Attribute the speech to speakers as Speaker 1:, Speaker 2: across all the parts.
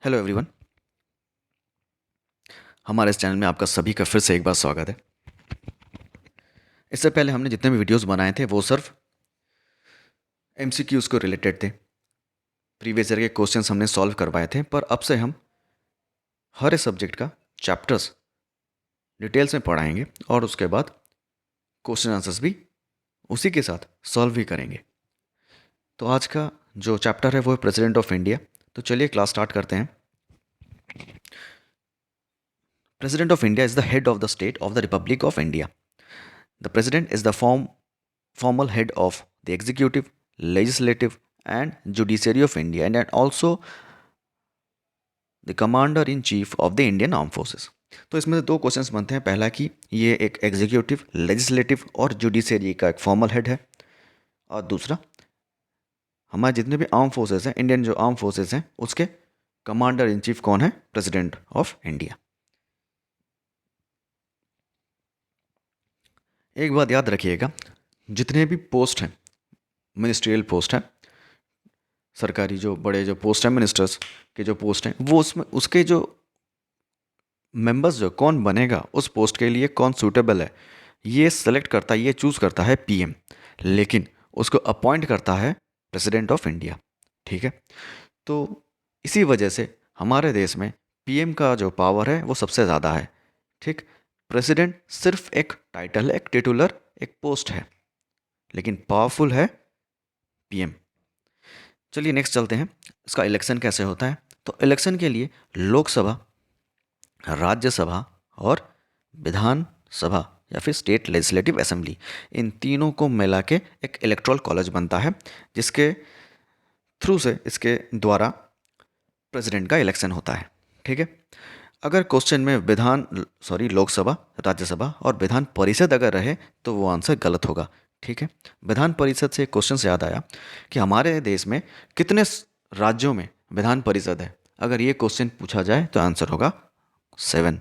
Speaker 1: Hello everyone. हमारे इस channel में आपका सभी का फिर से एक बार स्वागत है। इससे पहले हमने जितने भी वीडियोस बनाए थे वो सिर्फ एमसीक्यूज़ को रिलेटेड थे। प्रीवियस ईयर के क्वेश्चंस हमने सॉल्व करवाए थे, पर अब से हम हर एक सब्जेक्ट का चैप्टर्स डिटेल्स में पढ़ाएंगे और उसके बाद क्वेश्चन आंसर्स भी उसी के साथ सॉल्व भी करेंगे। तो आज का जो चैप्टर है वो है प्रेसिडेंट ऑफ इंडिया। तो चलिए क्लास स्टार्ट करते हैं। President of India is the head of the state of the Republic of India. The president is the formal head of the executive, legislative, and judiciary of India, and also the commander in chief of the Indian Armed Forces। तो इसमें से दो questions बनते हैं। पहला कि ये एक एग्जीक्यूटिव, लेजिस्लेटिव और जुडिशरी का एक फॉर्मल हेड है, और दूसरा हमारे जितने भी आर्म फोर्सेस हैं, इंडियन जो आर्म फोर्सेस हैं, उसके कमांडर इन चीफ कौन है? President of India. एक बात याद रखिएगा, जितने भी पोस्ट हैं, मिनिस्ट्रियल पोस्ट हैं, सरकारी जो बड़े जो पोस्ट हैं, मिनिस्टर्स के जो पोस्ट हैं, वो उसमें उसके जो मेंबर्स जो कौन बनेगा उस पोस्ट के लिए, कौन सूटेबल है, ये सेलेक्ट करता है, ये चूज़ करता है पीएम, लेकिन उसको अपॉइंट करता है प्रेसिडेंट ऑफ इंडिया। ठीक है, तो इसी वजह से हमारे देश में पीएम का जो पावर है वो सबसे ज़्यादा है। ठीक, प्रेसिडेंट सिर्फ एक टाइटल है, एक टिटुलर, एक पोस्ट है, लेकिन पावरफुल है पीएम। चलिए नेक्स्ट चलते हैं, इसका इलेक्शन कैसे होता है। तो इलेक्शन के लिए लोकसभा, राज्यसभा और विधान सभा या फिर स्टेट लेजिस्लेटिव असेंबली, इन तीनों को मिला के एक इलेक्टोरल कॉलेज बनता है, जिसके थ्रू से, इसके द्वारा प्रेसिडेंट का इलेक्शन होता है। ठीक है, अगर क्वेश्चन में लोकसभा, राज्यसभा और विधान परिषद अगर रहे तो वो आंसर गलत होगा। ठीक है, विधान परिषद से एक क्वेश्चन से याद आया कि हमारे देश में कितने राज्यों में विधान परिषद है। अगर ये क्वेश्चन पूछा जाए तो आंसर होगा 7।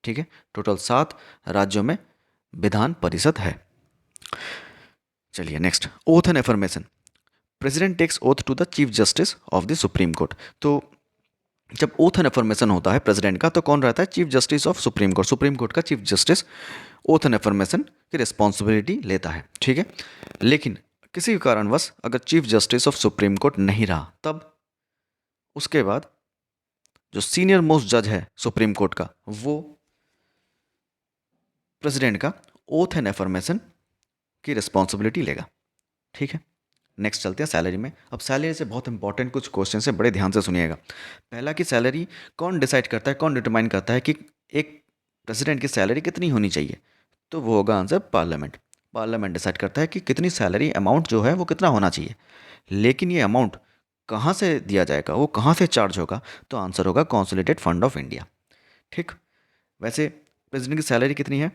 Speaker 1: ठीक है, टोटल 7 राज्यों में विधान परिषद है। चलिए next, oath and affirmation. President takes oath to the chief justice of the supreme court. तो जब ओथ एंड एफर्मेशन होता है प्रेसिडेंट का, तो कौन रहता है? Chief justice of supreme court. Supreme court का chief justice oath and affirmation की रिस्पॉन्सिबिलिटी लेता है। ठीक है, लेकिन किसी कारणवश अगर chief justice of supreme court नहीं रहा, तब उसके बाद जो सीनियर मोस्ट जज है सुप्रीम कोर्ट का, वो प्रेसिडेंट का ओथ एंड एफर्मेशन की रिस्पॉन्सिबिलिटी लेगा। ठीक है, नेक्स्ट चलते हैं सैलरी में। अब सैलरी से बहुत इंपॉर्टेंट कुछ क्वेश्चन है, बड़े ध्यान से सुनिएगा। पहला कि सैलरी कौन डिसाइड करता है, कौन डिटरमाइन करता है कि एक प्रेसिडेंट की सैलरी कितनी होनी चाहिए? तो वो होगा आंसर पार्लियामेंट। पार्लियामेंट डिसाइड करता है कि कितनी सैलरी अमाउंट जो है वो कितना होना चाहिए। लेकिन ये अमाउंट कहाँ से दिया जाएगा, वो कहाँ से चार्ज होगा? तो आंसर होगा कॉन्सोलिडेटेड फंड ऑफ इंडिया। ठीक, वैसे प्रेसिडेंट की सैलरी कितनी है?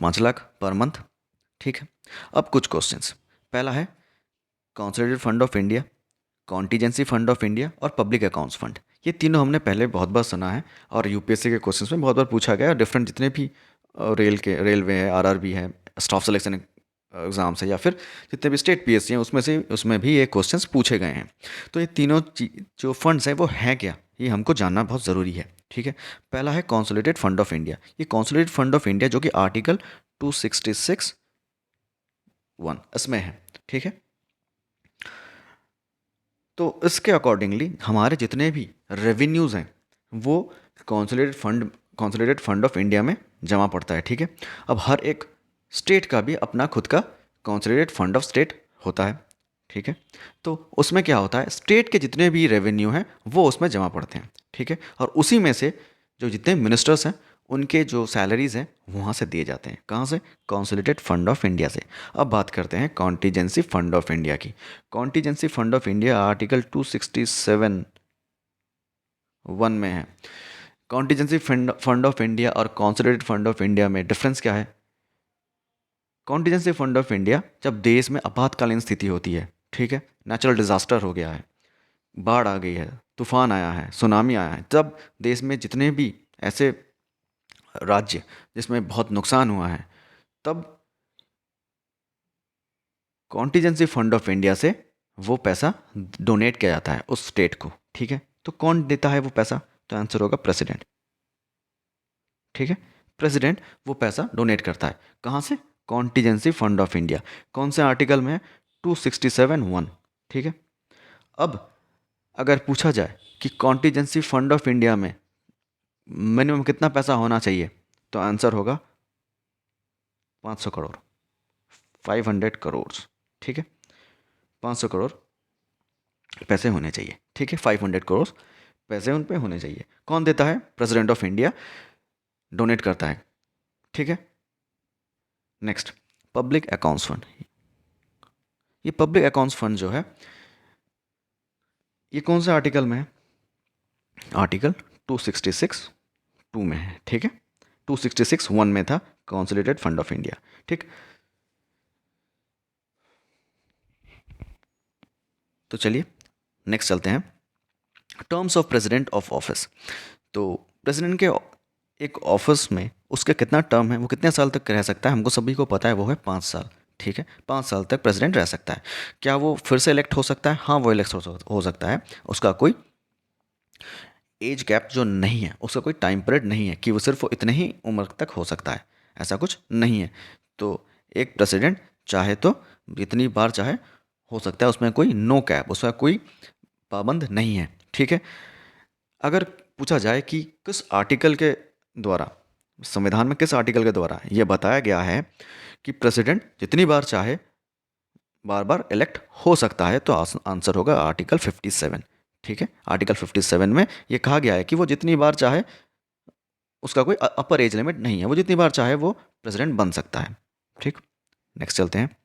Speaker 1: 5 लाख पर मंथ। ठीक है, अब कुछ क्वेश्चंस। पहला है consolidated fund of India, contingency fund of India और पब्लिक अकाउंट्स फंड। ये तीनों हमने पहले बहुत बार सुना है और यूपीएससी के क्वेश्चंस में बहुत बार पूछा गया है। डिफरेंट जितने भी रेलवे है, आरआरबी है, स्टाफ सिलेक्शन एग्ज़ाम्स है, या फिर जितने भी स्टेट पीएससी हैं, उसमें भी ये क्वेश्चंस पूछे गए हैं। तो ये तीनों जो फंड्स हैं वो हैं क्या, ये हमको जानना बहुत ज़रूरी है। ठीक है, पहला है कॉन्सोलिडेटेड फंड ऑफ इंडिया। ये कॉन्सोलिडेटेड फंड ऑफ इंडिया जो कि आर्टिकल 266(1) इसमें है। ठीक है, तो इसके अकॉर्डिंगली हमारे जितने भी रेवेन्यूज़ हैं वो कॉन्सोलिडेटेड फंड ऑफ इंडिया में जमा पड़ता है। ठीक है, अब हर एक स्टेट का भी अपना खुद का कॉन्सोलिडेटेड फंड ऑफ स्टेट होता है। ठीक है, तो उसमें क्या होता है, स्टेट के जितने भी रेवेन्यू हैं वो उसमें जमा पड़ते हैं। ठीक है, और उसी में से जो जितने मिनिस्टर्स हैं उनके जो सैलरीज हैं वहाँ से दिए जाते हैं। कहाँ से? कॉन्सोलिडेटेड फंड ऑफ इंडिया से। अब बात करते हैं कॉन्टीजेंसी फंड ऑफ इंडिया की। Contingency fund of India article 267(1) में है। कॉन्टीजेंसी फंड ऑफ इंडिया और कॉन्सोलिडेटेड फंड ऑफ इंडिया में डिफरेंस क्या है? कॉन्टीजेंसी फंड ऑफ इंडिया जब देश में आपातकालीन स्थिति होती है, ठीक है, नेचुरल डिजास्टर हो गया है, बाढ़ आ गई है, तूफान आया है, सुनामी आया है, तब देश में जितने भी ऐसे राज्य जिसमें बहुत नुकसान हुआ है, तब कॉन्टीजेंसी फंड ऑफ इंडिया से वो पैसा डोनेट किया जाता है उस स्टेट को। ठीक है, तो कौन देता है वो पैसा? तो आंसर होगा प्रेसिडेंट। ठीक है, प्रेसिडेंट वो पैसा डोनेट करता है। कहाँ से? Contingency fund of India. कौन से आर्टिकल में है? 267(1). ठीक है, अब अगर पूछा जाए कि कॉन्टीजेंसी फंड ऑफ इंडिया में मिनिमम कितना पैसा होना चाहिए, तो आंसर होगा 500 करोड़, 500 करोड़। ठीक है, 500 करोड़ पैसे होने चाहिए। ठीक है, 500 करोड़ पैसे उन पे होने चाहिए। कौन देता है? प्रेसिडेंट ऑफ इंडिया डोनेट करता है। ठीक है, नेक्स्ट, पब्लिक अकाउंट्स फंड। ये पब्लिक अकाउंट्स फंड जो है, ये कौन से आर्टिकल में है? आर्टिकल 266(2) में है। ठीक है, 266(1) में था कंसोलिडेटेड फंड ऑफ इंडिया। ठीक, तो चलिए नेक्स्ट चलते हैं, terms of president of office. तो प्रेसिडेंट के एक ऑफिस में उसका कितना टर्म है, वो कितने साल तक रह सकता है, हमको सभी को पता है, वो है 5 साल। ठीक है, 5 साल तक प्रेसिडेंट रह सकता है। क्या वो फिर से इलेक्ट हो सकता है? हाँ, वो इलेक्ट हो सकता है। उसका कोई एज गैप जो नहीं है, उसका कोई टाइम पीरियड नहीं है कि वो सिर्फ इतने ही उम्र तक हो सकता है, ऐसा कुछ नहीं है। तो एक प्रेसिडेंट चाहे तो जितनी बार चाहे हो सकता है, उसमें कोई नो कैप, उसका कोई पाबंद नहीं है। ठीक है, अगर पूछा जाए कि किस आर्टिकल के द्वारा, संविधान में किस आर्टिकल के द्वारा यह बताया गया है कि प्रेसिडेंट जितनी बार चाहे बार बार इलेक्ट हो सकता है, तो आंसर होगा आर्टिकल 57। ठीक है, आर्टिकल 57 में ये कहा गया है कि वो जितनी बार चाहे, उसका कोई अपर एज लिमिट नहीं है, वो जितनी बार चाहे वो प्रेसिडेंट बन सकता है। ठीक, नेक्स्ट चलते हैं।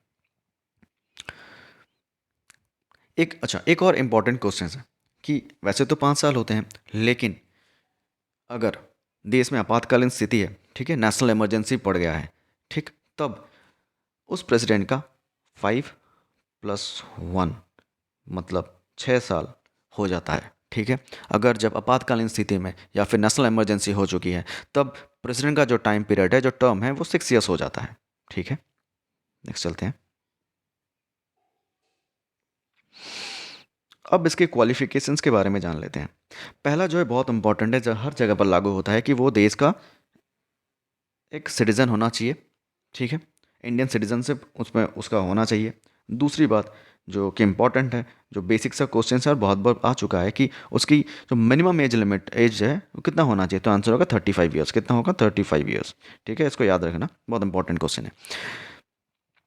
Speaker 1: एक और इम्पॉर्टेंट क्वेश्चन है कि वैसे तो 5 साल होते हैं, लेकिन अगर देश में आपातकालीन स्थिति है, ठीक है, नेशनल इमरजेंसी पड़ गया है, ठीक, तब उस प्रेसिडेंट का 5+1 मतलब 6 साल हो जाता है। ठीक है, अगर जब आपातकालीन स्थिति में या फिर नेशनल इमरजेंसी हो चुकी है, तब प्रेसिडेंट का जो टाइम पीरियड है, जो टर्म है, वो 6 ईयर्स हो जाता है। ठीक है, नेक्स्ट चलते हैं। अब इसके क्वालिफिकेशंस के बारे में जान लेते हैं। पहला जो है बहुत इंपॉर्टेंट है, जो हर जगह पर लागू होता है, कि वो देश का एक सिटीज़न होना चाहिए। ठीक है, इंडियन सिटीजनशिप उसमें उसका होना चाहिए। दूसरी बात जो कि इम्पॉर्टेंट है, जो बेसिक सा क्वेश्चन है और बहुत बार आ चुका है, कि उसकी जो मिनिमम एज है वो कितना होना चाहिए, तो आंसर होगा 35 ईयर्स। कितना होगा? 35 ईयर्स। ठीक है, इसको याद रखना, बहुत इंपॉर्टेंट क्वेश्चन है।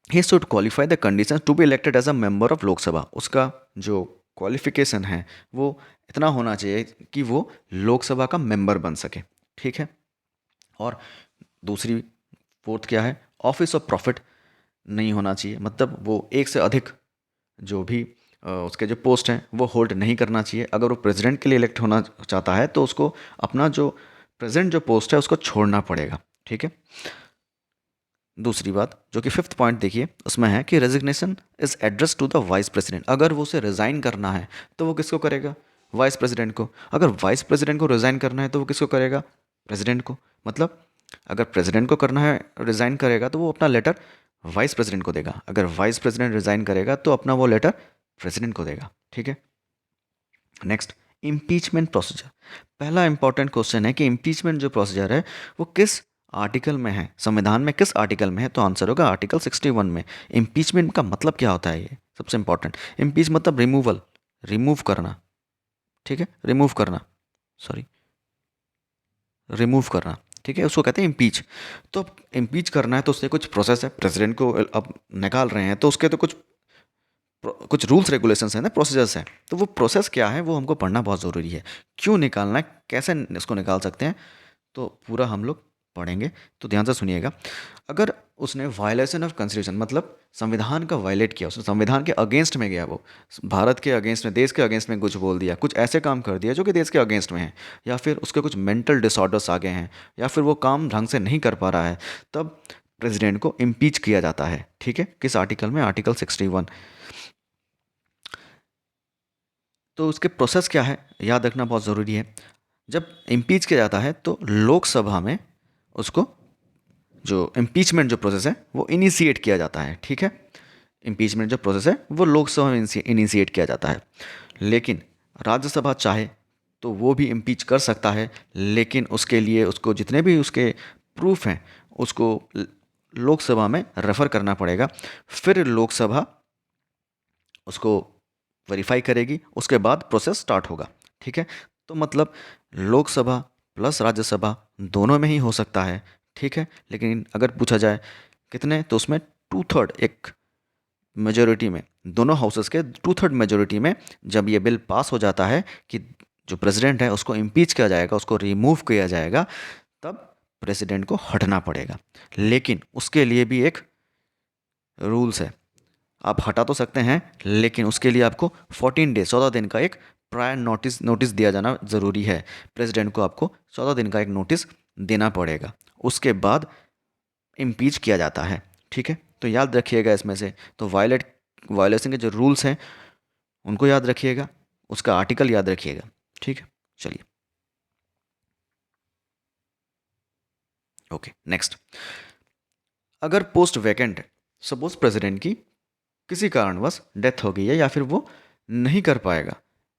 Speaker 1: He should qualify the condition to be elected as a member of Lok Sabha. उसका जो क्वालिफिकेशन है वो इतना होना चाहिए कि वो लोकसभा का मेंबर बन सके। ठीक है, और दूसरी फोर्थ क्या है? ऑफिस ऑफ प्रॉफिट नहीं होना चाहिए, मतलब वो एक से अधिक जो भी उसके जो पोस्ट हैं वो होल्ड नहीं करना चाहिए। अगर वो प्रेसिडेंट के लिए इलेक्ट होना चाहता है, तो उसको अपना जो प्रेजेंट जो पोस्ट है उसको छोड़ना पड़ेगा। ठीक है, दूसरी बात जो कि 5th पॉइंट देखिए, उसमें है कि resignation is address to the vice president. अगर वो उसे रिज़ाइन करना है तो वो किसको करेगा? वाइस प्रेसिडेंट को। अगर वाइस प्रेसिडेंट को रिज़ाइन करना है तो वो किसको करेगा? प्रेसिडेंट को। मतलब अगर प्रेसिडेंट को करना है, रिज़ाइन करेगा, तो वो अपना लेटर वाइस प्रेसिडेंट को देगा। अगर वाइस प्रेसिडेंट रिज़ाइन करेगा तो अपना वो लेटर प्रेसिडेंट को देगा। ठीक है, नेक्स्ट, इम्पीचमेंट प्रोसीजर। पहला इंपॉर्टेंट क्वेश्चन है कि इम्पीचमेंट जो प्रोसीजर है वो किस आर्टिकल में है, संविधान में किस आर्टिकल में है, तो आंसर होगा आर्टिकल 61 में। इम्पीचमेंट का मतलब क्या होता है? ये सबसे इंपॉर्टेंट। इम्पीच मतलब रिमूवल, रिमूव करना। ठीक है, रिमूव करना, सॉरी, रिमूव करना। ठीक है, उसको कहते हैं इम्पीच। तो अब इम्पीच करना है तो उससे कुछ प्रोसेस है। प्रेसिडेंट को अब निकाल रहे हैं तो उसके तो कुछ रूल्स रेगुलेशंस हैं ना, प्रोसीजर्स हैं। तो वो प्रोसेस क्या है वो हमको पढ़ना बहुत ज़रूरी है। क्यों निकालना है, कैसे इसको निकाल सकते हैं, तो पूरा हम लोग पढ़ेंगे, तो ध्यान से सुनिएगा। अगर उसने वायलेशन ऑफ कॉन्स्टिट्यूशन मतलब संविधान का वायलेट किया, उसने संविधान के अगेंस्ट में गया, वो भारत के अगेंस्ट में, देश के अगेंस्ट में कुछ बोल दिया, कुछ ऐसे काम कर दिया जो कि देश के अगेंस्ट में है, या फिर उसके कुछ मेंटल डिसऑर्डर्स आ गए हैं, या फिर वो काम ढंग से नहीं कर पा रहा है, तब प्रेसिडेंट को इम्पीच किया जाता है। ठीक है, किस आर्टिकल में? आर्टिकल 61। तो उसके प्रोसेस क्या है याद रखना बहुत ज़रूरी है। जब इम्पीच किया जाता है तो लोकसभा में उसको जो इम्पीचमेंट जो प्रोसेस है वो इनिशिएट किया जाता है। ठीक है, इम्पीचमेंट जो प्रोसेस है वो लोकसभा में इनिशिएट किया जाता है। लेकिन राज्यसभा चाहे तो वो भी इम्पीच कर सकता है, लेकिन उसके लिए उसको जितने भी उसके प्रूफ हैं उसको लोकसभा में रेफ़र करना पड़ेगा। फिर लोकसभा उसको वेरीफाई करेगी, उसके बाद प्रोसेस स्टार्ट होगा। ठीक है, तो मतलब लोकसभा प्लस राज्यसभा दोनों में ही हो सकता है। ठीक है, लेकिन अगर पूछा जाए कितने, तो उसमें टू थर्ड, एक मेजोरिटी में, दोनों हाउसेस के टू थर्ड मेजोरिटी में जब ये बिल पास हो जाता है कि जो प्रेसिडेंट है उसको इम्पीच किया जाएगा, उसको रिमूव किया जाएगा, तब प्रेसिडेंट को हटना पड़ेगा। लेकिन उसके लिए भी एक रूल्स है। आप हटा तो सकते हैं, लेकिन उसके लिए आपको 14 डेज, 14 दिन का एक प्रायर नोटिस दिया जाना ज़रूरी है। प्रेसिडेंट को आपको 14 दिन का एक नोटिस देना पड़ेगा, उसके बाद इम्पीच किया जाता है। ठीक है, तो याद रखिएगा इसमें से, तो वायलेशन के जो रूल्स हैं उनको याद रखिएगा, उसका आर्टिकल याद रखिएगा। ठीक है, चलिए ओके नेक्स्ट। अगर पोस्ट वैकेंट है, सपोज प्रेसिडेंट की किसी कारणवश डेथ हो गई है या फिर वो नहीं कर पाएगा,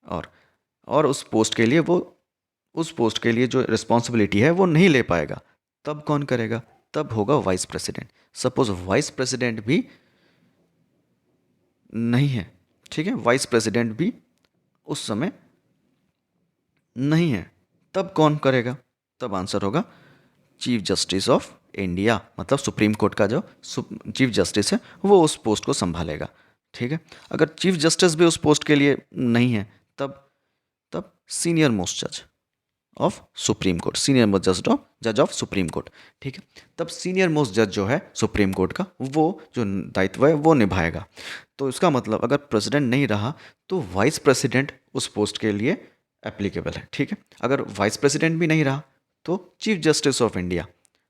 Speaker 1: और उस पोस्ट के लिए जो रिस्पॉन्सिबिलिटी है वो नहीं ले पाएगा, तब कौन करेगा? तब होगा vice president. Suppose vice president भी नहीं है, ठीक है, वाइस प्रेसिडेंट भी उस समय नहीं है, तब कौन करेगा? तब आंसर होगा चीफ जस्टिस ऑफ इंडिया, मतलब सुप्रीम कोर्ट का जो चीफ जस्टिस है वो उस पोस्ट को संभालेगा। ठीक है, अगर चीफ जस्टिस भी उस पोस्ट के लिए नहीं है, तब सीनियर मोस्ट जज of supreme court, senior most जज ऑफ सुप्रीम कोर्ट। ठीक है, तब सीनियर मोस्ट जज जो है सुप्रीम कोर्ट का, वो जो दायित्व है वो निभाएगा। तो इसका मतलब अगर प्रेसिडेंट नहीं रहा तो वाइस प्रेसिडेंट उस पोस्ट के लिए एप्लीकेबल है। ठीक है, अगर वाइस प्रेसिडेंट भी नहीं रहा तो चीफ जस्टिस ऑफ इंडिया,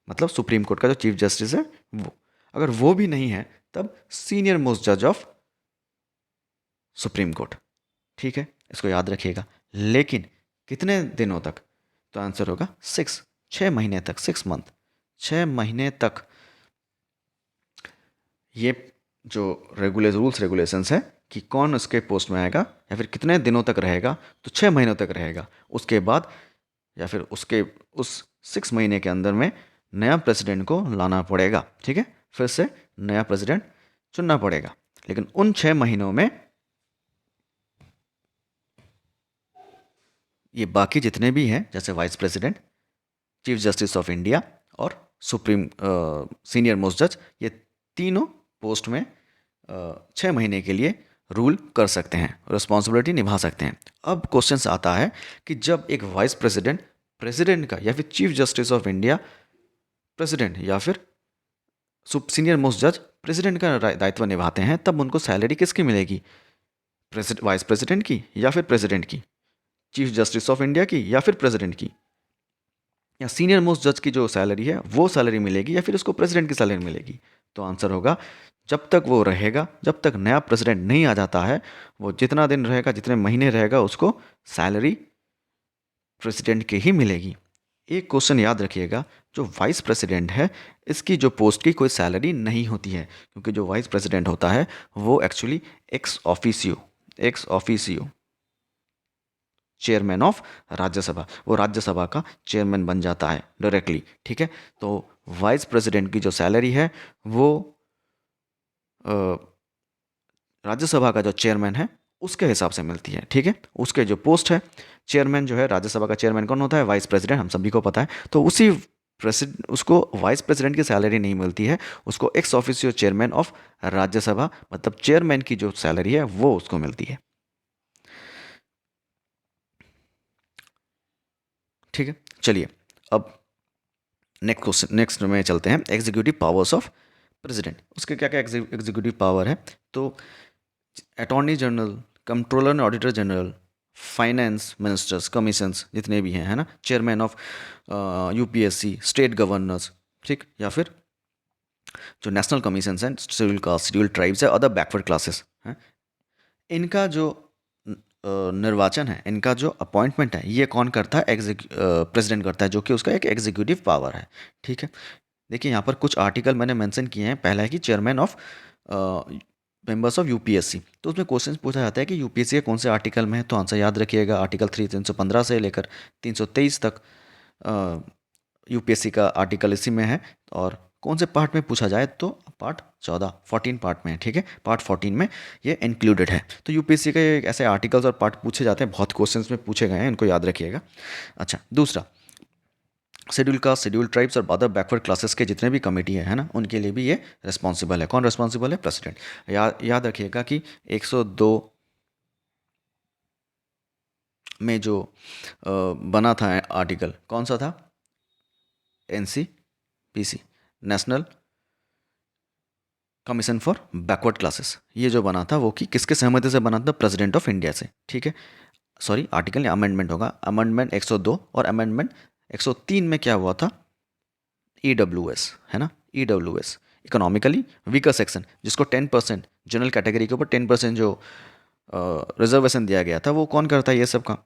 Speaker 1: मतलब सुप्रीम कोर्ट का जो चीफ जस्टिस है वो, अगर वो भी नहीं है तब सीनियर मोस्ट जज ऑफ सुप्रीम कोर्ट। ठीक है, इसको याद रखिएगा। लेकिन कितने दिनों तक? तो आंसर होगा 6 महीने तक, 6 मंथ, 6 महीने तक। ये जो रूल्स रेगुलेशंस है कि कौन उसके पोस्ट में आएगा या फिर कितने दिनों तक रहेगा, तो 6 महीनों तक रहेगा। उसके बाद या फिर उसके उस 6 महीने के अंदर में नया प्रेसिडेंट को लाना पड़ेगा। ठीक है, फिर से नया प्रेसिडेंट चुनना पड़ेगा। लेकिन उन 6 महीनों में ये बाकी जितने भी हैं, जैसे vice president, chief justice of India और सीनियर मोस्ट जज, ये तीनों पोस्ट में 6 महीने के लिए रूल कर सकते हैं, रिस्पॉन्सिबिलिटी निभा सकते हैं। अब क्वेश्चन आता है कि जब एक वाइस प्रेसिडेंट का या फिर chief justice of India president या फिर सीनियर मोस्ट जज प्रेसिडेंट का दायित्व निभाते हैं, तब उनको सैलरी किसकी मिलेगी? वाइस प्रेसिडेंट की या फिर प्रेसिडेंट की? चीफ जस्टिस ऑफ इंडिया की या फिर प्रेसिडेंट की? या सीनियर मोस्ट जज की जो सैलरी है वो सैलरी मिलेगी या फिर उसको प्रेसिडेंट की सैलरी मिलेगी? तो आंसर होगा जब तक वो रहेगा, जब तक नया प्रेसिडेंट नहीं आ जाता है, वो जितना दिन रहेगा, जितने महीने रहेगा, उसको सैलरी प्रेसिडेंट की ही मिलेगी। एक क्वेश्चन याद रखिएगा, जो वाइस प्रेसिडेंट है इसकी जो पोस्ट की कोई सैलरी नहीं होती है, क्योंकि जो वाइस प्रेसिडेंट होता है वो actually ex officio chairman of Rajya Sabha, वो राज्यसभा का चेयरमैन बन जाता है डायरेक्टली। ठीक है, तो वाइस प्रेसिडेंट की जो सैलरी है वो राज्यसभा का जो चेयरमैन है उसके हिसाब से मिलती है। ठीक है, उसके जो पोस्ट है, चेयरमैन जो है, राज्यसभा का चेयरमैन कौन होता है? वाइस प्रेसिडेंट, हम सभी को पता है। तो उसी उसको वाइस प्रेसिडेंट की सैलरी नहीं मिलती है, उसको ex officio chairman of Rajya Sabha, मतलब चेयरमैन की जो सैलरी है वो उसको मिलती है। ठीक है, चलिए अब नेक्स्ट में चलते हैं, एग्जीक्यूटिव पावर्स ऑफ प्रेसिडेंट। उसके क्या क्या एग्जीक्यूटिव पावर है? तो attorney general, controller and auditor general, finance ministers, commissions जितने भी हैं, है ना, chairman of UPSC, state governors, ठीक, या फिर जो नेशनल कमीशंस हैं, शेड्यूल कास्ट, शेड्यूल ट्राइब्स है, अदर बैकवर्ड क्लासेस हैं, इनका जो निर्वाचन है, इनका जो अपॉइंटमेंट है, ये कौन करता है? प्रेसिडेंट करता है, जो कि उसका एक एग्जीक्यूटिव पावर है। ठीक है, देखिए यहाँ पर कुछ आर्टिकल मैंने मेंशन किए हैं। पहला है कि chairman of members of UPSC. तो उसमें क्वेश्चन पूछा जाता है कि यूपीएससी के कौन से आर्टिकल में है, तो आंसर याद रखिएगा आर्टिकल 3 315 से लेकर 323 तक यूपीएससी का आर्टिकल इसी में है। और कौन से पार्ट में पूछा जाए तो पार्ट 14 पार्ट में है, ठीक है, पार्ट 14 में ये इंक्लूडेड है। तो यूपीएससी के ऐसे आर्टिकल्स और पार्ट पूछे जाते हैं, बहुत क्वेश्चंस में पूछे गए हैं, इनको याद रखिएगा। अच्छा, दूसरा, शेड्यूल कास्ट, शेड्यूल ट्राइब्स और अदर बैकवर्ड क्लासेस के जितने भी कमेटी है ना, उनके लिए भी ये रिस्पॉन्सिबल है। कौन रिस्पॉन्सिबल है? प्रेसिडेंट। याद रखिएगा कि 102 में जो बना था आर्टिकल, कौन सा था? NCPC, national commission for backward classes. ये जो बना था वो कि किसके सहमति से बना था? प्रेसिडेंट ऑफ इंडिया से, ठीक है। सॉरी, आर्टिकल या अमेंडमेंट होगा, अमेंडमेंट 102 और अमेंडमेंट 103 में क्या हुआ था? ईडब्ल्यूएस है ना, ईडब्ल्यूएस, इकोनॉमिकली वीकर सेक्शन, जिसको 10% जनरल कैटेगरी के ऊपर 10% जो रिजर्वेशन दिया गया था, वो कौन करता है ये सब काम?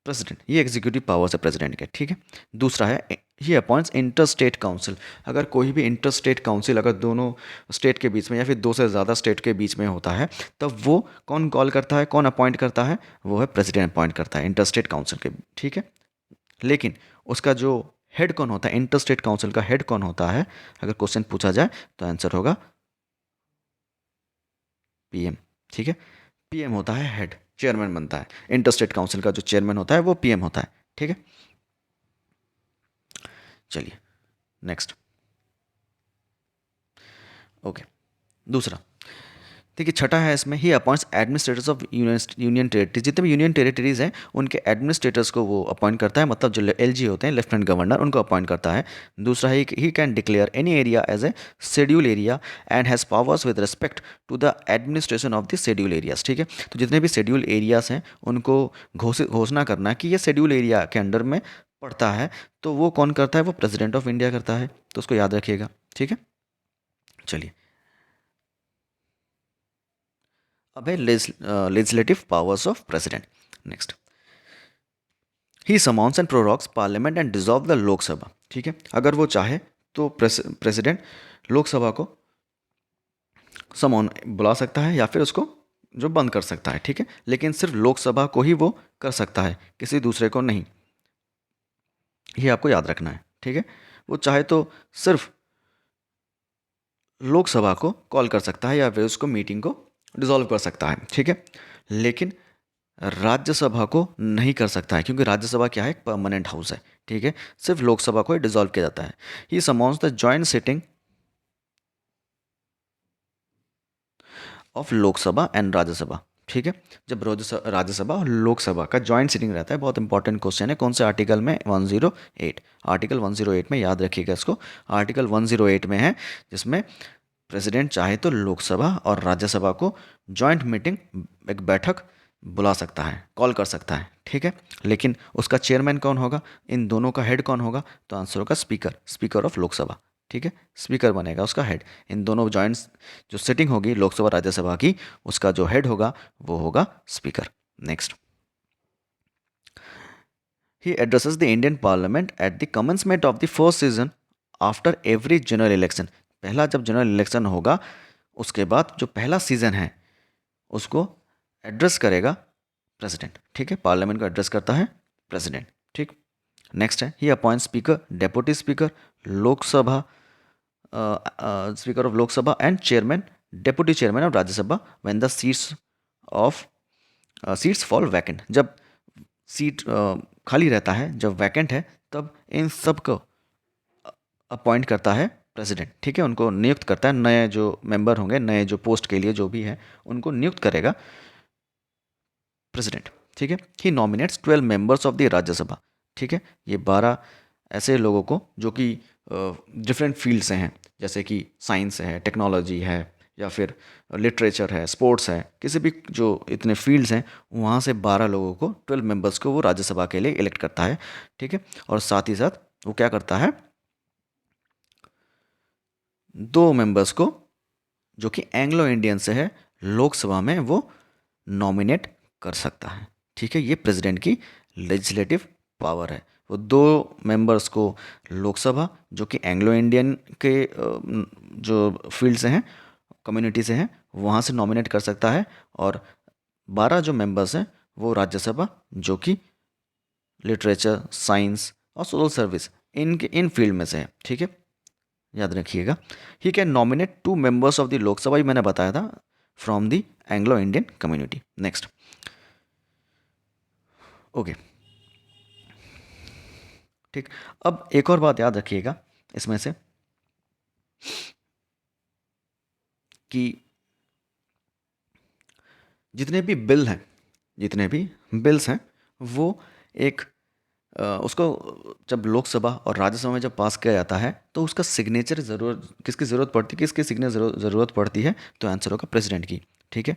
Speaker 1: प्रेसिडेंट। ये एग्जीक्यूटिव पावर्स है प्रेसिडेंट के, ठीक है। दूसरा है, ही अपॉइंट्स इंटर स्टेट काउंसिल। अगर कोई भी इंटर स्टेट काउंसिल अगर दोनों स्टेट के बीच में या फिर दो से ज़्यादा स्टेट के बीच में होता है, तब वो कौन कॉल करता है, कौन अपॉइंट करता है? वो है प्रेसिडेंट अपॉइंट करता है इंटर स्टेट काउंसिल के, ठीक है। लेकिन उसका जो हेड कौन होता है, इंटर स्टेट काउंसिल का हेड कौन होता है, अगर क्वेश्चन पूछा जाए तो आंसर होगा पीएम, ठीक है। पीएम होता है हेड, चेयरमैन बनता है इंटर स्टेट काउंसिल का, जो चेयरमैन होता है वो पीएम होता है, ठीक है। चलिए नेक्स्ट, ओके। दूसरा देखिए, छठा है इसमें, he appoints administrators of union territories. जितने भी यूनियन टेरेटरीज हैं उनके एडमिनिस्ट्रेटर्स को वो अपॉइंट करता है, मतलब जो एलजी होते हैं, लेफ्टिनेंट गवर्नर, उनको अपॉइंट करता है। दूसरा है, he can declare any area as a schedule area and has powers with respect to the administration of the schedule areas, ठीक है। तो जितने भी शेड्यूल एरियाज हैं उनको घोषणा करना कि ये शेड्यूल एरिया के अंडर में पड़ता है, तो वो कौन करता है? वो प्रेसिडेंट ऑफ इंडिया करता है, तो उसको याद रखिएगा, ठीक है। चलिए, अब है legislative powers of president. Next, he summons and prorogues parliament and dissolve the Lok Sabha, ठीक है। अगर वो चाहे तो प्रेसिडेंट लोकसभा को समॉन बुला सकता है या फिर उसको जो बंद कर सकता है, ठीक है। लेकिन सिर्फ लोकसभा को ही वो कर सकता है, किसी दूसरे को नहीं, ये आपको याद रखना है, ठीक है। वो चाहे तो सिर्फ लोकसभा को कॉल कर सकता है या फिर उसको मीटिंग को डिसॉल्व कर सकता है, ठीक है। लेकिन राज्यसभा को नहीं कर सकता है, क्योंकि राज्यसभा क्या है? एक परमानेंट हाउस है, ठीक है। सिर्फ लोकसभा को ही डिसॉल्व किया जाता है। He summons the joint sitting of Lok Sabha and Rajya Sabha, ठीक है। जब राज्यसभा और लोकसभा का जॉइंट सिटिंग रहता है, बहुत इंपॉर्टेंट क्वेश्चन है, कौन से आर्टिकल में? 108, आर्टिकल 108 में, याद रखिएगा इसको। आर्टिकल 108 में है, जिसमें प्रेसिडेंट चाहे तो लोकसभा और राज्यसभा को जॉइंट मीटिंग, एक बैठक बुला सकता है, कॉल कर सकता है, ठीक है। लेकिन उसका चेयरमैन कौन होगा? इन दोनों का हेड कौन होगा? तो आंसर होगा स्पीकर, स्पीकर ऑफ लोकसभा, ठीक है। स्पीकर बनेगा उसका हेड। इन दोनों जॉइंट जो सिटिंग होगी लोकसभा राज्यसभा की, उसका जो हेड होगा वो होगा speaker. Next, he addresses the Indian parliament at the commencement of the first season after every general election. पहला जब जनरल इलेक्शन होगा उसके बाद जो पहला सीजन है उसको एड्रेस करेगा प्रेसिडेंट, ठीक है। पार्लियामेंट को एड्रेस करता है प्रेसिडेंट, ठीक। नेक्स्ट है, he appoint speaker, deputy speaker, Lok Sabha speaker of Lok Sabha and chairman, deputy chairman of Rajya Sabha when the of seats fall vacant. जब सीट खाली रहता है, जब वैकेंट है, तब इन सब को अपॉइंट करता है प्रेसिडेंट, ठीक है। उनको नियुक्त करता है, नए जो मेंबर होंगे, नए जो पोस्ट के लिए जो भी है, उनको नियुक्त करेगा प्रेसिडेंट, ठीक है। He nominates 12 members of the Rajya Sabha, ठीक है। ये 12 ऐसे लोगों को जो कि डिफरेंट फील्ड से हैं, जैसे कि साइंस है, टेक्नोलॉजी है, या फिर लिटरेचर है, स्पोर्ट्स है, किसी भी जो इतने फील्ड्स हैं, वहाँ से 12 लोगों को, 12 मेंबर्स को वो राज्यसभा के लिए इलेक्ट करता है, ठीक है। और साथ ही साथ वो क्या करता है? 2 मेंबर्स को जो कि एंग्लो इंडियन से है, लोकसभा में वो नॉमिनेट कर सकता है, ठीक है। ये प्रेसिडेंट की लेजिस्लेटिव पावर है। वो 2 मेंबर्स को लोकसभा जो कि एंग्लो इंडियन के जो फील्ड से हैं, कम्युनिटी से हैं, वहाँ से नॉमिनेट कर सकता है, और 12 जो मेंबर्स हैं वो राज्यसभा, जो कि लिटरेचर, साइंस और सोशल सर्विस इन फील्ड में से है। ठीक है, याद रखिएगा। He can nominate 2 members of the Lok Sabha, ही मैंने बताया था, from the Anglo Indian community. Next, okay, ठीक। अब एक और बात याद रखिएगा इसमें से कि जितने भी बिल हैं, जितने भी बिल्स हैं, वो एक उसको जब लोकसभा और राज्यसभा में जब पास किया जाता है तो उसका सिग्नेचर किसकी ज़रूरत पड़ती है, किसके सिग्नेचर ज़रूरत पड़ती है, तो आंसर होगा प्रेसिडेंट की। ठीक है,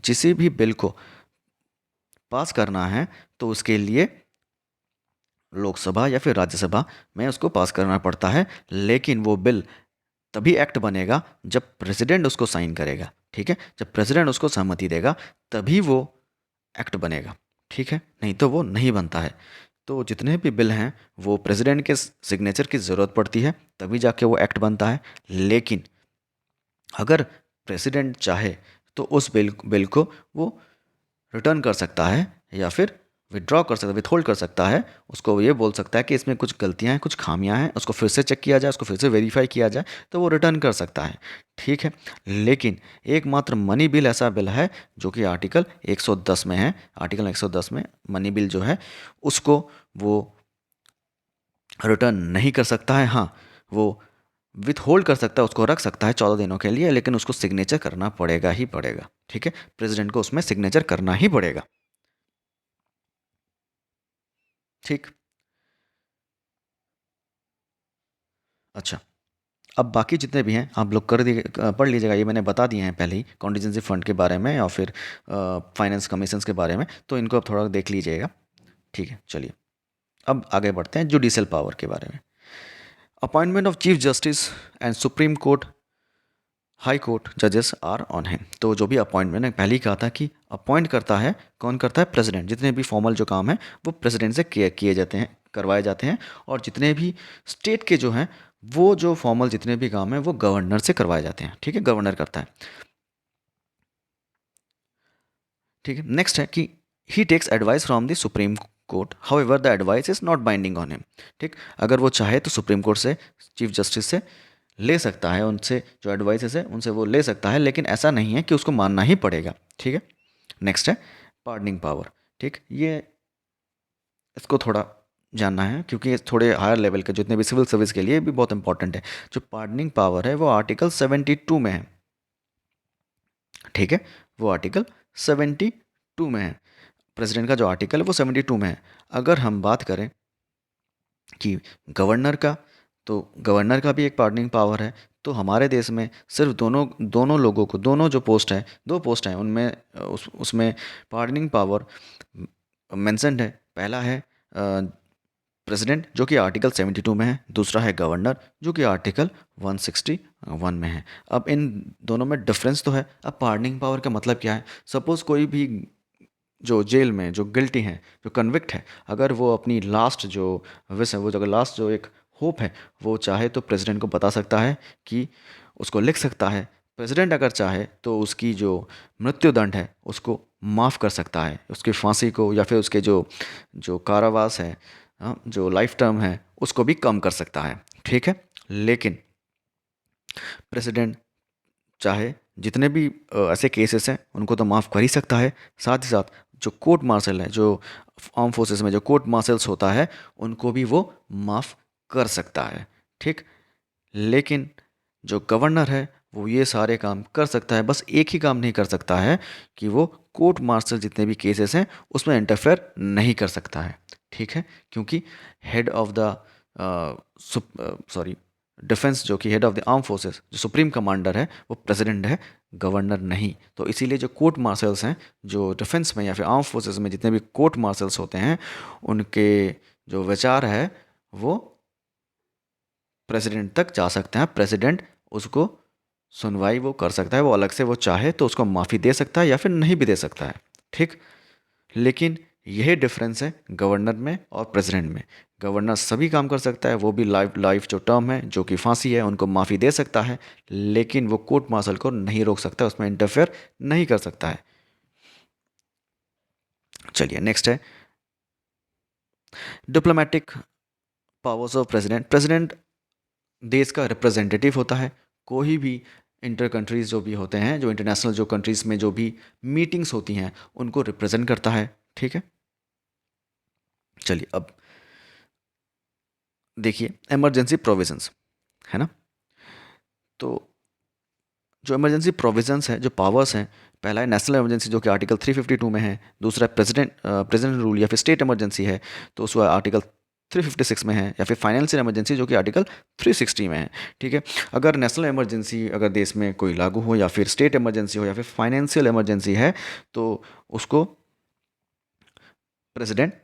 Speaker 1: जिसी भी बिल को पास करना है तो उसके लिए लोकसभा या फिर राज्यसभा में उसको पास करना पड़ता है, लेकिन वो बिल तभी एक्ट बनेगा जब प्रेसिडेंट उसको साइन करेगा। ठीक है, जब प्रेसिडेंट उसको सहमति देगा तभी वो एक्ट बनेगा। ठीक है, नहीं तो वो नहीं बनता है। तो जितने भी बिल हैं वो प्रेसिडेंट के सिग्नेचर की ज़रूरत पड़ती है तभी जाके वो एक्ट बनता है। लेकिन अगर प्रेसिडेंट चाहे तो उस बिल को वो रिटर्न कर सकता है या फिर विड्रॉ कर सकता है, विथहोल्ड कर सकता है। उसको ये बोल सकता है कि इसमें कुछ गलतियां हैं, कुछ खामियां हैं, उसको फिर से चेक किया जाए, उसको फिर से वेरीफाई किया जाए, तो वो रिटर्न कर सकता है। ठीक है, लेकिन एकमात्र मनी बिल ऐसा बिल है जो कि आर्टिकल 110 में है। आर्टिकल 110 में मनी बिल जो है उसको वो रिटर्न नहीं कर सकता है। हाँ, वो विथ होल्ड कर सकता है, उसको रख सकता है 14 दिनों के लिए, लेकिन उसको सिग्नेचर करना पड़ेगा ही पड़ेगा। ठीक है, प्रेसिडेंट को उसमें सिग्नेचर करना ही पड़ेगा। ठीक, अच्छा, अब बाकी जितने भी हैं आप लोग पढ़ लीजिएगा। ये मैंने बता दिए हैं पहले ही, कॉन्टीजेंसी फंड के बारे में और फिर फाइनेंस कमीशंस के बारे में, तो इनको अब थोड़ा देख लीजिएगा। ठीक है, चलिए अब आगे बढ़ते हैं जुडिशियल पावर के बारे में। Appointment of chief justice and supreme court high court जजेस आर ऑन हिम। तो जो भी अपॉइंटमेंट है, पहले ही कहा था कि अपॉइंट करता है कौन, करता है प्रेसिडेंट। जितने भी फॉर्मल जो काम है वो प्रेसिडेंट से किए जाते हैं, करवाए जाते हैं। और जितने भी स्टेट के जो हैं वो जो फॉर्मल जितने भी काम हैं वो गवर्नर से करवाए जाते हैं। ठीक है, गवर्नर करता है। ठीक है, नेक्स्ट है कि he takes advice from the supreme court, however the advice is not binding on him. ठीक, अगर वो चाहे तो सुप्रीम कोर्ट से, चीफ जस्टिस से ले सकता है, उनसे जो एडवाइसेस है उनसे वो ले सकता है, लेकिन ऐसा नहीं है कि उसको मानना ही पड़ेगा। ठीक है, नेक्स्ट है पार्डनिंग पावर। ठीक, ये इसको थोड़ा जानना है क्योंकि ये थोड़े हायर लेवल के जितने भी सिविल सर्विस के लिए भी बहुत इंपॉर्टेंट है। जो पार्डनिंग पावर है वो आर्टिकल 72 में है। ठीक है, वो आर्टिकल 72 में है। प्रेसिडेंट का जो आर्टिकल है वो 72 में है। अगर हम बात करें कि गवर्नर का, तो गवर्नर का भी एक पार्डनिंग पावर है। तो हमारे देश में सिर्फ दोनों दोनों लोगों को, दोनों जो पोस्ट हैं, 2 पोस्ट हैं, उनमें उसमें पार्डनिंग पावर मेंशन्ड है। पहला है प्रेसिडेंट जो कि आर्टिकल 72 में है, दूसरा है गवर्नर जो कि आर्टिकल 161 में है। अब इन दोनों में डिफरेंस तो है। अब पार्डनिंग पावर का मतलब क्या है? सपोज़ कोई भी जो जेल में जो गिल्टी हैं, जो कन्विक्ट है, अगर वो अपनी लास्ट जो विश है, वो अगर लास्ट जो एक होप है, वो चाहे तो प्रेसिडेंट को बता सकता है कि उसको लिख सकता है। प्रेसिडेंट अगर चाहे तो उसकी जो मृत्युदंड है उसको माफ़ कर सकता है, उसकी फांसी को या फिर उसके जो जो कारावास है, जो लाइफ टर्म है, उसको भी कम कर सकता है। ठीक है, लेकिन प्रेसिडेंट चाहे जितने भी ऐसे केसेस हैं उनको तो माफ़ कर ही सकता है। साथ ही साथ जो कोर्ट मार्शल है, जो आर्म फोर्सेस में जो कोर्ट मार्शल्स होता है, उनको भी वो माफ़ कर सकता है। ठीक, लेकिन जो गवर्नर है वो ये सारे काम कर सकता है, बस एक ही काम नहीं कर सकता है कि वो कोर्ट मार्शल जितने भी केसेस हैं उसमें इंटरफेयर नहीं कर सकता है। ठीक है, क्योंकि head of the sorry defence, जो कि head of the arm forces, जो सुप्रीम कमांडर है, वो प्रेसिडेंट है, गवर्नर नहीं। तो इसीलिए जो कोर्ट मार्शल्स हैं, जो डिफेंस में या फिर आर्म फोर्सेस में जितने भी कोर्ट मार्शल्स होते हैं, उनके जो विचार है वो प्रेसिडेंट तक जा सकते हैं। प्रेसिडेंट उसको सुनवाई वो कर सकता है, वो अलग से वो चाहे तो उसको माफ़ी दे सकता है या फिर नहीं भी दे सकता है। ठीक, लेकिन यही डिफरेंस है गवर्नर में और प्रेसिडेंट में। गवर्नर सभी काम कर सकता है, वो भी लाइफ जो टर्म है जो कि फांसी है उनको माफ़ी दे सकता है, लेकिन वो कोर्ट मार्शल को नहीं रोक सकता, उसमें इंटरफेयर नहीं कर सकता है। चलिए नेक्स्ट है diplomatic powers of president. President देश का रिप्रेजेंटेटिव होता है, कोई भी इंटर कंट्रीज जो भी होते हैं, जो इंटरनेशनल जो कंट्रीज में जो भी मीटिंग्स होती हैं उनको रिप्रेजेंट करता है, ठीक है। चलिए अब देखिए इमरजेंसी प्रोविजंस है ना। तो जो इमरजेंसी प्रोविजंस हैं, जो पावर्स हैं, पहला है नेशनल इमरजेंसी जो कि आर्टिकल 352 में है, दूसरा है प्रेसिडेंट रूल या फिर स्टेट इमरजेंसी है तो उसको आर्टिकल 356 में है, या फिर फाइनेंशियल इमरजेंसी जो कि आर्टिकल 360 में है, ठीक है। अगर नेशनल इमरजेंसी अगर देश में कोई लागू हो, या फिर स्टेट इमरजेंसी हो, या फिर फाइनेंशियल इमरजेंसी है, तो उसको प्रेसिडेंट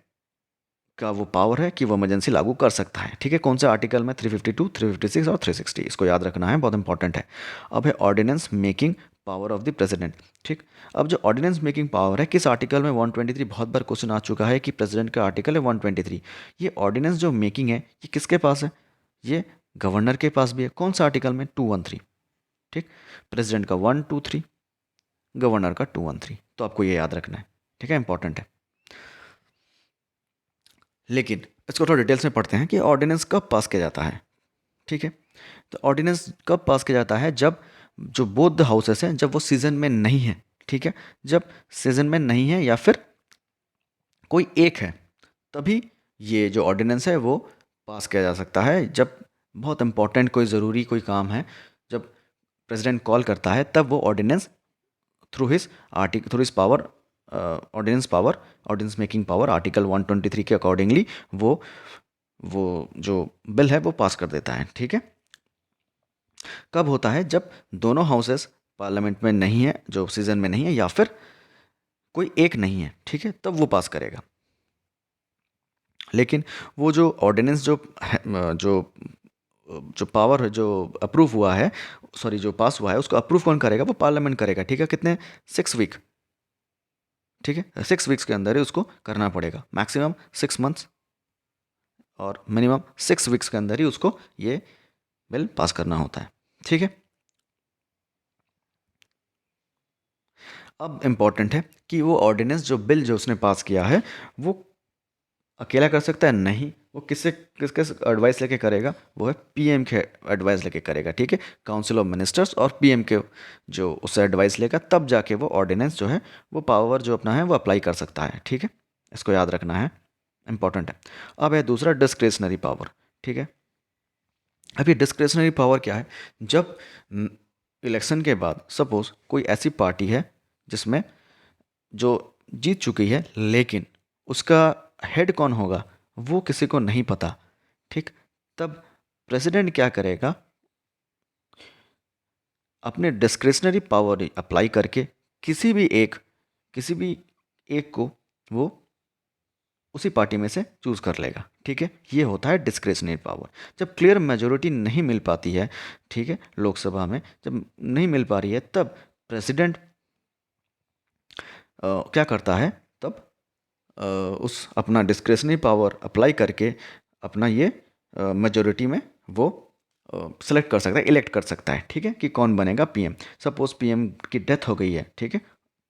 Speaker 1: का वो पावर है कि वो इमरजेंसी लागू कर सकता है, ठीक है। कौन से आर्टिकल में? 352, 356 और 360, इसको याद रखना है, बहुत इंपॉर्टेंट है। अब है ordinance making power of the president, ठीक। अब जो ऑर्डिनेंस मेकिंग पावर है किस आर्टिकल में? 123। बहुत बार क्वेश्चन आ चुका है कि प्रेसिडेंट का आर्टिकल है 123। ये ऑर्डिनेंस जो मेकिंग है ये किसके पास है? ये गवर्नर के पास भी है। कौन सा आर्टिकल में? 213, ठीक। प्रेसिडेंट का 123, गवर्नर का 213, तो आपको ये याद रखना है, ठीक है, इंपॉर्टेंट है। लेकिन इसको थोड़ा डिटेल्स में पढ़ते हैं कि ऑर्डिनेंस कब पास किया जाता है, ठीक है। तो ऑर्डिनेंस कब पास किया जाता है? जब जो बोथ द हाउसेस हैं जब वो सीजन में नहीं है, ठीक है। जब सीजन में नहीं है या फिर कोई एक है, तभी ये जो ऑर्डिनेंस है वो पास किया जा सकता है। जब बहुत इंपॉर्टेंट कोई ज़रूरी कोई काम है, जब प्रेसिडेंट कॉल करता है, तब वो ordinance through his power, ordinance making power article 123 के अकॉर्डिंगली वो जो बिल है वो पास कर देता है, ठीक है। कब होता है? जब दोनों हाउसेस पार्लियामेंट में नहीं है, जो सीजन में नहीं है, या फिर कोई एक नहीं है, ठीक है, तब वो पास करेगा। लेकिन वो जो ऑर्डिनेंस जो जो पावर है जो अप्रूव हुआ है, सॉरी जो पास हुआ है, उसको अप्रूव कौन करेगा? वो पार्लियामेंट करेगा, ठीक है। कितने? 6 वीक, ठीक है। 6 वीक्स के अंदर ही उसको करना पड़ेगा, मैक्सिमम 6 मंथ्स और मिनिमम 6 वीक्स के अंदर ही उसको ये बिल पास करना होता है, ठीक है। अब इम्पॉर्टेंट है कि वो ऑर्डिनेंस जो बिल जो उसने पास किया है वो अकेला कर सकता है? नहीं, वो किसके एडवाइस लेके करेगा? वो है पीएम के एडवाइस लेके करेगा, ठीक है। काउंसिल ऑफ मिनिस्टर्स और पीएम के जो उससे एडवाइस लेगा, तब जाके वो ऑर्डिनेंस जो है वो पावर जो अपना है वो अप्लाई कर सकता है, ठीक है। इसको याद रखना है, इंपॉर्टेंट है। अब है दूसरा डिस्क्रेशनरी पावर, ठीक है। अब ये डिस्क्रेशनरी पावर क्या है? जब इलेक्शन के बाद सपोज कोई ऐसी पार्टी है जिसमें जो जीत चुकी है, लेकिन उसका हेड कौन होगा वो किसी को नहीं पता, ठीक। तब प्रेसिडेंट क्या करेगा? अपने डिस्क्रिशनरी पावर अप्लाई करके किसी भी एक को वो उसी पार्टी में से चूज कर लेगा, ठीक है। ये होता है डिस्क्रिशनरी पावर। जब क्लियर मेजोरिटी नहीं मिल पाती है, ठीक है, लोकसभा में जब नहीं मिल पा रही है, तब प्रेसिडेंट क्या करता है? तब उस अपना डिस्क्रिशनरी पावर अप्लाई करके अपना ये मेजोरिटी में वो सेलेक्ट कर सकता है, इलेक्ट कर सकता है, ठीक है, कि कौन बनेगा पीएम। सपोज पीएम की डेथ हो गई है, ठीक है,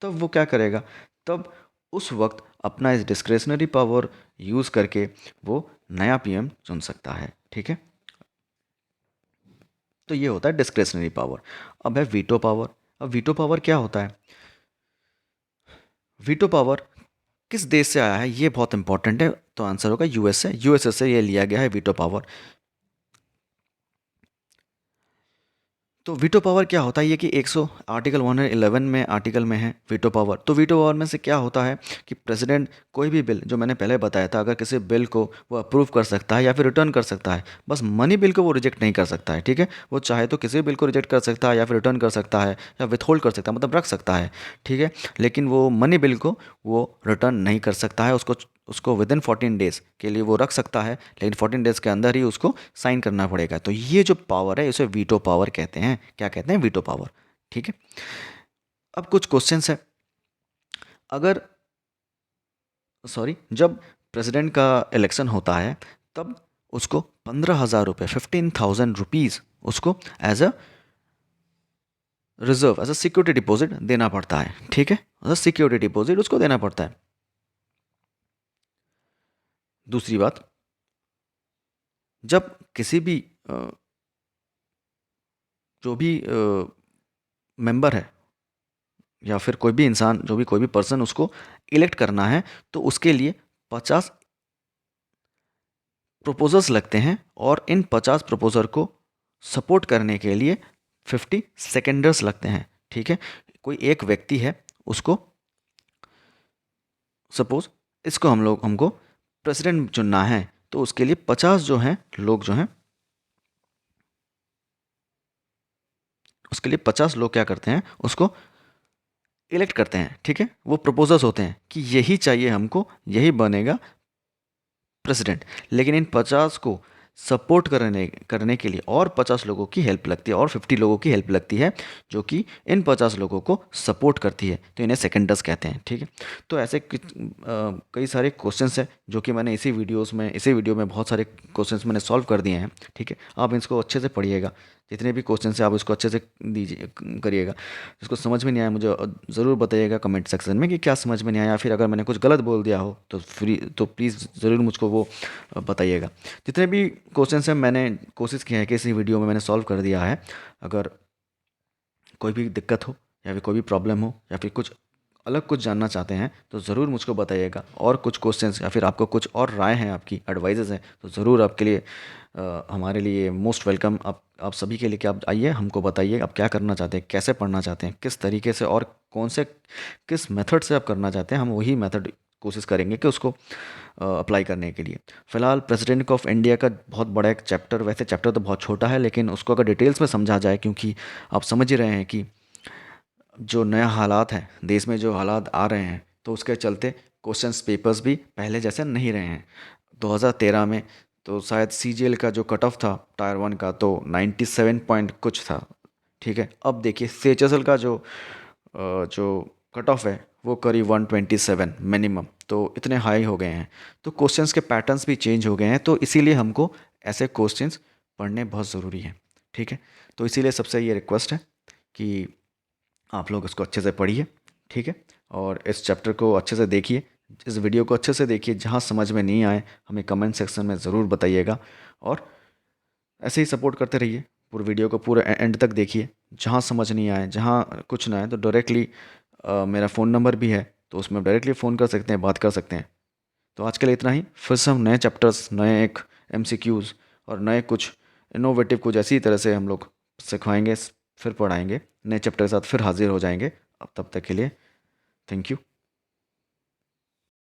Speaker 1: तब वो क्या करेगा? तब उस वक्त अपना इस डिस्क्रिशनरी पावर यूज़ करके वो नया पीएम चुन सकता है, ठीक है। तो ये होता है डिस्क्रिशनरी पावर। अब है वीटो पावर। अब वीटो पावर क्या होता है? वीटो पावर किस देश से आया है ये बहुत इंपॉर्टेंट है, तो आंसर होगा यूएस से। यूएसए से ये लिया गया है वीटो पावर। तो वीटो पावर क्या होता है? ये कि 100 आर्टिकल 111 में आर्टिकल में है वीटो पावर। तो वीटो पावर में से क्या होता है कि प्रेसिडेंट कोई भी बिल, जो मैंने पहले बताया था, अगर किसी बिल को वो अप्रूव कर सकता है या फिर रिटर्न कर सकता है, बस मनी बिल को वो रिजेक्ट नहीं कर सकता है, ठीक है। वो चाहे तो किसी भी बिल को रिजेक्ट कर सकता है या फिर रिटर्न कर सकता है या विथहोल्ड कर सकता है, मतलब रख सकता है, ठीक है। लेकिन वो मनी बिल को वो रिटर्न नहीं कर सकता है। उसको उसको विद इन 14 डेज के लिए वो रख सकता है, लेकिन 14 डेज के अंदर ही उसको साइन करना पड़ेगा। तो ये जो पावर है इसे वीटो पावर कहते हैं। क्या कहते हैं? वीटो पावर, ठीक है। अब कुछ क्वेश्चंस है। अगर जब प्रेसिडेंट का इलेक्शन होता है, तब उसको 15,000 रुपये 15,000 रुपीज़ उसको as a reserve, as a security deposit देना पड़ता है। ठीक है, एज अ सिक्योरिटी डिपॉजिट उसको देना पड़ता है। दूसरी बात, जब किसी भी जो भी मेंबर है या फिर कोई भी इंसान, जो भी कोई भी पर्सन उसको इलेक्ट करना है, तो उसके लिए 50 प्रपोजल्स लगते हैं और इन 50 प्रपोजल को सपोर्ट करने के लिए 50 सेकेंडर्स लगते हैं। ठीक है, कोई एक व्यक्ति है, उसको सपोज इसको हमको प्रेसिडेंट चुनना है, तो उसके लिए 50 जो हैं लोग जो हैं, उसके लिए 50 लोग क्या करते हैं, उसको इलेक्ट करते हैं। ठीक है, वो प्रपोजल्स होते हैं कि यही चाहिए हमको, यही बनेगा प्रेसिडेंट। लेकिन इन 50 को सपोर्ट करने करने के लिए और 50 लोगों की हेल्प लगती है और 50 लोगों की हेल्प लगती है, जो कि इन 50 लोगों को सपोर्ट करती है, तो इन्हें सेकेंडर्स कहते हैं। ठीक है, तो ऐसे कई सारे क्वेश्चंस हैं जो कि मैंने इसी वीडियो में बहुत सारे क्वेश्चंस मैंने सॉल्व कर दिए हैं। ठीक है, आप इसको अच्छे से पढ़िएगा, जितने भी क्वेश्चन हैं आप इसको अच्छे से दीजिए, करिएगा। जिसको समझ में नहीं आया मुझे ज़रूर बताइएगा कमेंट सेक्शन में कि क्या समझ में नहीं आया, फिर अगर मैंने कुछ गलत बोल दिया हो तो प्लीज़ ज़रूर मुझको वो बताइएगा। जितने भी क्वेश्चन हैं मैंने कोशिश की है कि इसी वीडियो में मैंने सॉल्व कर दिया है। अगर कोई भी दिक्कत हो या फिर कोई भी प्रॉब्लम हो या फिर कुछ अलग कुछ जानना चाहते हैं तो ज़रूर मुझको बताइएगा, और कुछ क्वेश्चंस या फिर आपको कुछ और राय हैं, आपकी एडवाइजेज़ हैं, तो ज़रूर आपके लिए हमारे लिए मोस्ट वेलकम। आप सभी के लिए कि आप आइए, हमको बताइए आप क्या करना चाहते हैं, कैसे पढ़ना चाहते हैं, किस तरीके से और किस मेथड से आप करना चाहते हैं। हम वही मेथड कोशिश करेंगे कि उसको अप्लाई करने के लिए। फ़िलहाल प्रेसिडेंट ऑफ इंडिया का बहुत बड़ा एक चैप्टर, वैसे चैप्टर तो बहुत छोटा है, लेकिन उसको अगर डिटेल्स में समझा जाए, क्योंकि आप समझ ही रहे हैं कि जो नया हालात है, देश में जो हालात आ रहे हैं, तो उसके चलते क्वेश्चंस पेपर्स भी पहले जैसे नहीं रहे हैं। 2013 में तो शायद सीजीएल का जो कट ऑफ था टायर 1 का, तो 97 पॉइंट कुछ था। ठीक है, अब देखिए सीएचएसएल का जो कट ऑफ है वो करीब 127 मिनिमम, तो इतने हाई हो गए हैं। तो क्वेश्चंस के पैटर्न्स भी चेंज हो गए हैं, तो इसीलिए हमको ऐसे क्वेश्चंस पढ़ने बहुत ज़रूरी हैं। ठीक है, तो इसीलिए सबसे ये रिक्वेस्ट है कि आप लोग इसको अच्छे से पढ़िए। ठीक है, और इस चैप्टर को अच्छे से देखिए, इस वीडियो को अच्छे से देखिए। जहाँ समझ में नहीं आए हमें कमेंट सेक्शन में ज़रूर बताइएगा, और ऐसे ही सपोर्ट करते रहिए। पूरे वीडियो को पूरे एंड तक देखिए। जहाँ समझ नहीं आए, जहाँ कुछ ना आए, तो डायरेक्टली मेरा फ़ोन नंबर भी है, तो उसमें डायरेक्टली फ़ोन कर सकते हैं, बात कर सकते हैं। तो आज के लिए इतना ही। फिर से हम नए चैप्टर्स, नए एक एमसीक्यूज़ और नए कुछ इनोवेटिव कुछ ऐसी तरह से हम लोग सिखवाएंगे, फिर पढ़ाएंगे। नए चैप्टर के साथ फिर हाजिर हो जाएंगे। अब तब तक के लिए थैंक यू।